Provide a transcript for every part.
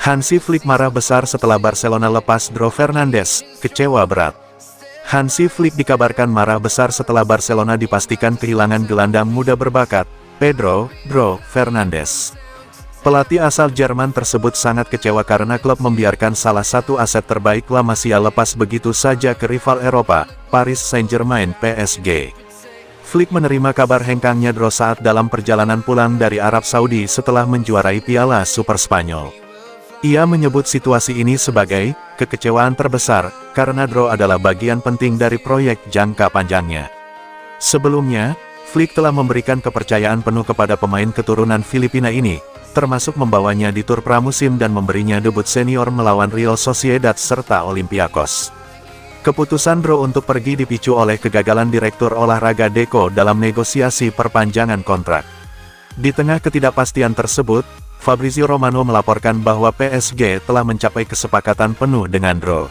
Hansi Flick marah besar setelah Barcelona lepas Dro Fernandes, kecewa berat. Hansi Flick dikabarkan marah besar setelah Barcelona dipastikan kehilangan gelandang muda berbakat, Pedro "Dro" Fernandes. Pelatih asal Jerman tersebut sangat kecewa karena klub membiarkan salah satu aset terbaik La Masia lepas begitu saja ke rival Eropa, Paris Saint-Germain (PSG). Flick menerima kabar hengkangnya Dro saat dalam perjalanan pulang dari Arab Saudi setelah menjuarai Piala Super Spanyol. Ia menyebut situasi ini sebagai kekecewaan terbesar, karena Dro adalah bagian penting dari proyek jangka panjangnya. Sebelumnya, Flick telah memberikan kepercayaan penuh kepada pemain keturunan Filipina ini, termasuk membawanya di tur pramusim dan memberinya debut senior melawan Real Sociedad serta Olympiakos. Keputusan Dro untuk pergi dipicu oleh kegagalan Direktur Olahraga Deco dalam negosiasi perpanjangan kontrak. Di tengah ketidakpastian tersebut, Fabrizio Romano melaporkan bahwa PSG telah mencapai kesepakatan penuh dengan Dro.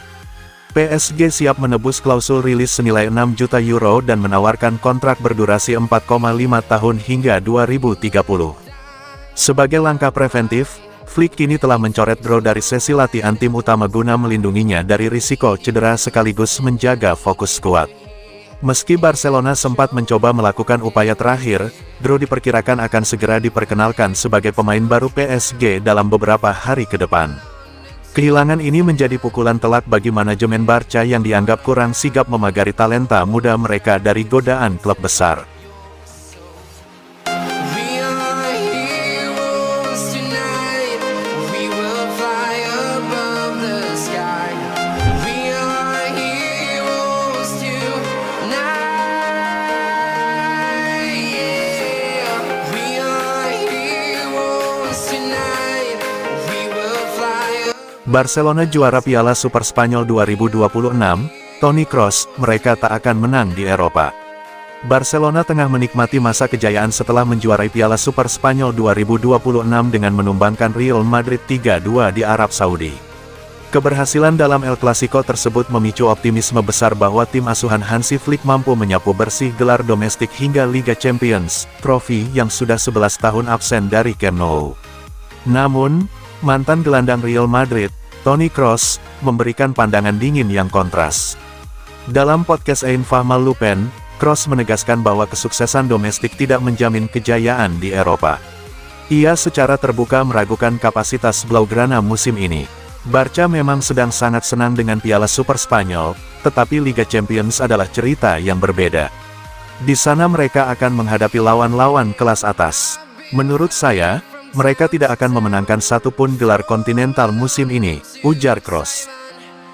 PSG siap menebus klausul rilis senilai 6 juta euro dan menawarkan kontrak berdurasi 4,5 tahun hingga 2030. Sebagai langkah preventif, Flick kini telah mencoret Dro dari sesi latihan tim utama guna melindunginya dari risiko cedera sekaligus menjaga fokus skuad. Meski Barcelona sempat mencoba melakukan upaya terakhir, Dro diperkirakan akan segera diperkenalkan sebagai pemain baru PSG dalam beberapa hari ke depan. Kehilangan ini menjadi pukulan telak bagi manajemen Barca yang dianggap kurang sigap memagari talenta muda mereka dari godaan klub besar. Barcelona juara Piala Super Spanyol 2026, Toni Kroos, mereka tak akan menang di Eropa. Barcelona tengah menikmati masa kejayaan setelah menjuarai Piala Super Spanyol 2026 dengan menumbangkan Real Madrid 3-2 di Arab Saudi. Keberhasilan dalam El Clasico tersebut memicu optimisme besar bahwa tim asuhan Hansi Flick mampu menyapu bersih gelar domestik hingga Liga Champions, trofi yang sudah 11 tahun absen dari Camp Nou. Namun, mantan gelandang Real Madrid, Toni Kroos, memberikan pandangan dingin yang kontras. Dalam podcast Ein Fahmal Lupen, Kroos menegaskan bahwa kesuksesan domestik tidak menjamin kejayaan di Eropa. Ia secara terbuka meragukan kapasitas Blaugrana musim ini. Barca memang sedang sangat senang dengan Piala Super Spanyol, tetapi Liga Champions adalah cerita yang berbeda. Di sana mereka akan menghadapi lawan-lawan kelas atas. Menurut saya, mereka tidak akan memenangkan satupun gelar kontinental musim ini, ujar Kroos.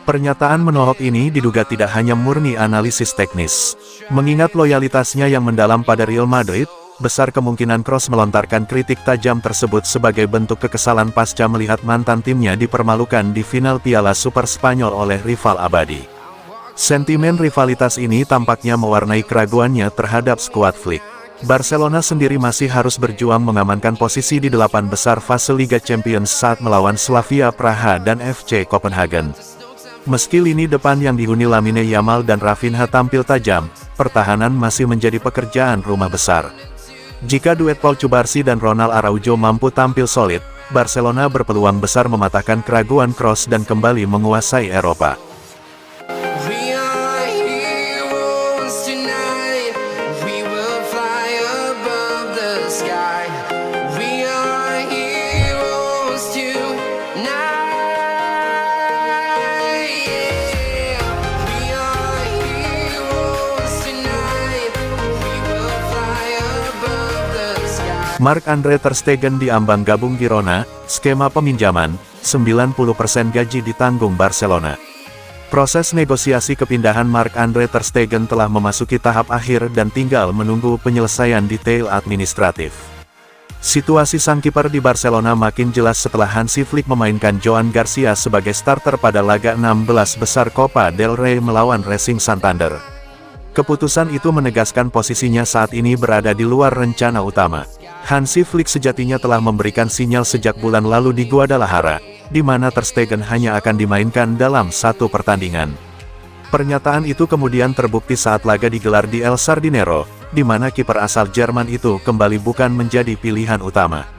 Pernyataan menohok ini diduga tidak hanya murni analisis teknis. Mengingat loyalitasnya yang mendalam pada Real Madrid, besar kemungkinan Kroos melontarkan kritik tajam tersebut sebagai bentuk kekesalan pasca melihat mantan timnya dipermalukan di final Piala Super Spanyol oleh rival abadi. Sentimen rivalitas ini tampaknya mewarnai keraguannya terhadap skuad Flick. Barcelona sendiri masih harus berjuang mengamankan posisi di 8 besar fase Liga Champions saat melawan Slavia Praha dan FC Copenhagen. Meski lini depan yang dihuni Lamine Yamal dan Rafinha tampil tajam, pertahanan masih menjadi pekerjaan rumah besar. Jika duet Paul Cubarsí dan Ronald Araujo mampu tampil solid, Barcelona berpeluang besar mematahkan keraguan Kroos dan kembali menguasai Eropa. Marc-Andre ter Stegen diambang gabung Girona, skema peminjaman, 90% gaji ditanggung Barcelona. Proses negosiasi kepindahan Marc-Andre ter Stegen telah memasuki tahap akhir dan tinggal menunggu penyelesaian detail administratif. Situasi sang kiper di Barcelona makin jelas setelah Hansi Flick memainkan Joan Garcia sebagai starter pada laga 16 besar Copa del Rey melawan Racing Santander. Keputusan itu menegaskan posisinya saat ini berada di luar rencana utama. Hansi Flick sejatinya telah memberikan sinyal sejak bulan lalu di Guadalajara, di mana ter Stegen hanya akan dimainkan dalam satu pertandingan. Pernyataan itu kemudian terbukti saat laga digelar di El Sardinero, di mana kiper asal Jerman itu kembali bukan menjadi pilihan utama.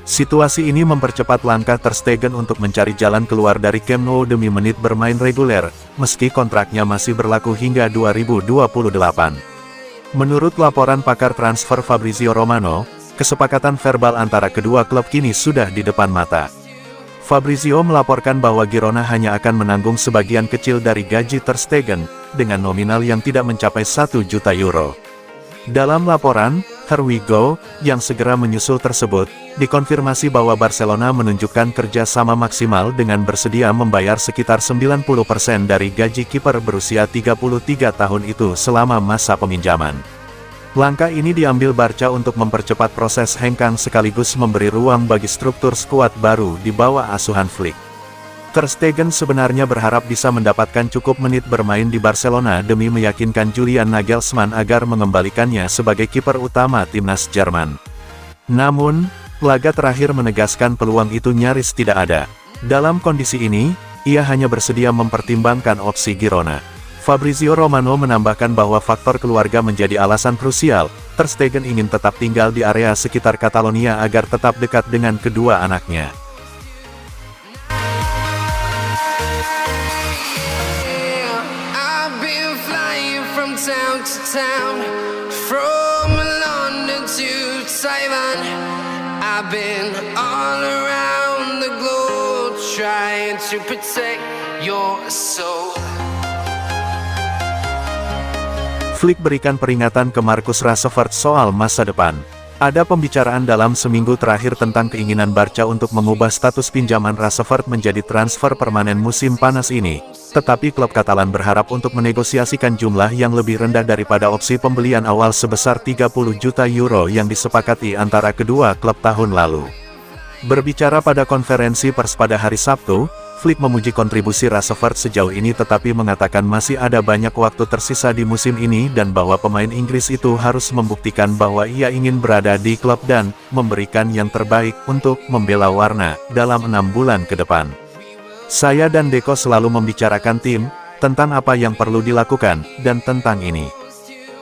Situasi ini mempercepat langkah Ter Stegen untuk mencari jalan keluar dari Camp Nou demi menit bermain reguler, meski kontraknya masih berlaku hingga 2028. Menurut laporan pakar transfer Fabrizio Romano, kesepakatan verbal antara kedua klub kini sudah di depan mata. Fabrizio melaporkan bahwa Girona hanya akan menanggung sebagian kecil dari gaji Ter Stegen, dengan nominal yang tidak mencapai 1 juta euro. Dalam laporan, Here We Go, yang segera menyusul tersebut, dikonfirmasi bahwa Barcelona menunjukkan kerjasama maksimal dengan bersedia membayar sekitar 90% dari gaji kiper berusia 33 tahun itu selama masa peminjaman. Langkah ini diambil Barca untuk mempercepat proses hengkang sekaligus memberi ruang bagi struktur skuad baru di bawah asuhan Flick. Ter Stegen sebenarnya berharap bisa mendapatkan cukup menit bermain di Barcelona demi meyakinkan Julian Nagelsmann agar mengembalikannya sebagai kiper utama timnas Jerman. Namun, laga terakhir menegaskan peluang itu nyaris tidak ada. Dalam kondisi ini, ia hanya bersedia mempertimbangkan opsi Girona. Fabrizio Romano menambahkan bahwa faktor keluarga menjadi alasan krusial. Ter Stegen ingin tetap tinggal di area sekitar Catalonia agar tetap dekat dengan kedua anaknya. Town to town, from London to Taiwan, I've been all around the globe trying to protect your soul. Flick berikan peringatan ke Marcus Rashford soal masa depan. Ada pembicaraan dalam seminggu terakhir tentang keinginan Barca untuk mengubah status pinjaman Rashford menjadi transfer permanen musim panas ini. Tetapi klub Katalan berharap untuk menegosiasikan jumlah yang lebih rendah daripada opsi pembelian awal sebesar 30 juta euro yang disepakati antara kedua klub tahun lalu. Berbicara pada konferensi pers pada hari Sabtu, Flick memuji kontribusi Rashford sejauh ini tetapi mengatakan masih ada banyak waktu tersisa di musim ini dan bahwa pemain Inggris itu harus membuktikan bahwa ia ingin berada di klub dan memberikan yang terbaik untuk membela warna dalam 6 bulan ke depan. Saya dan Deco selalu membicarakan tim, tentang apa yang perlu dilakukan, dan tentang ini.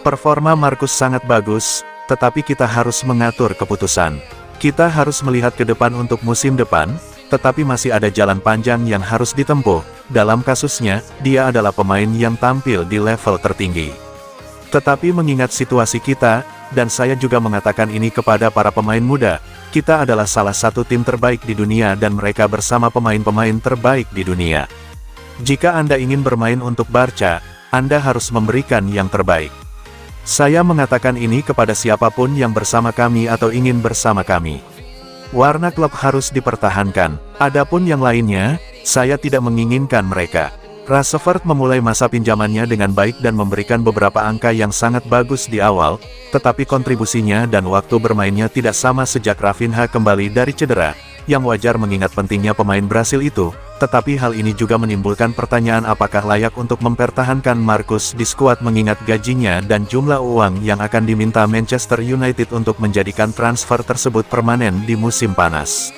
Performa Marcus sangat bagus, tetapi kita harus mengatur keputusan. Kita harus melihat ke depan untuk musim depan, tetapi masih ada jalan panjang yang harus ditempuh. Dalam kasusnya, dia adalah pemain yang tampil di level tertinggi. Tetapi mengingat situasi kita, dan saya juga mengatakan ini kepada para pemain muda, kita adalah salah satu tim terbaik di dunia dan mereka bersama pemain-pemain terbaik di dunia. Jika Anda ingin bermain untuk Barca, Anda harus memberikan yang terbaik. Saya mengatakan ini kepada siapapun yang bersama kami atau ingin bersama kami. Warna klub harus dipertahankan. Adapun yang lainnya, saya tidak menginginkan mereka. Rashford memulai masa pinjamannya dengan baik dan memberikan beberapa angka yang sangat bagus di awal, tetapi kontribusinya dan waktu bermainnya tidak sama sejak Rafinha kembali dari cedera, yang wajar mengingat pentingnya pemain Brasil itu, tetapi hal ini juga menimbulkan pertanyaan apakah layak untuk mempertahankan Marcus di skuad mengingat gajinya dan jumlah uang yang akan diminta Manchester United untuk menjadikan transfer tersebut permanen di musim panas.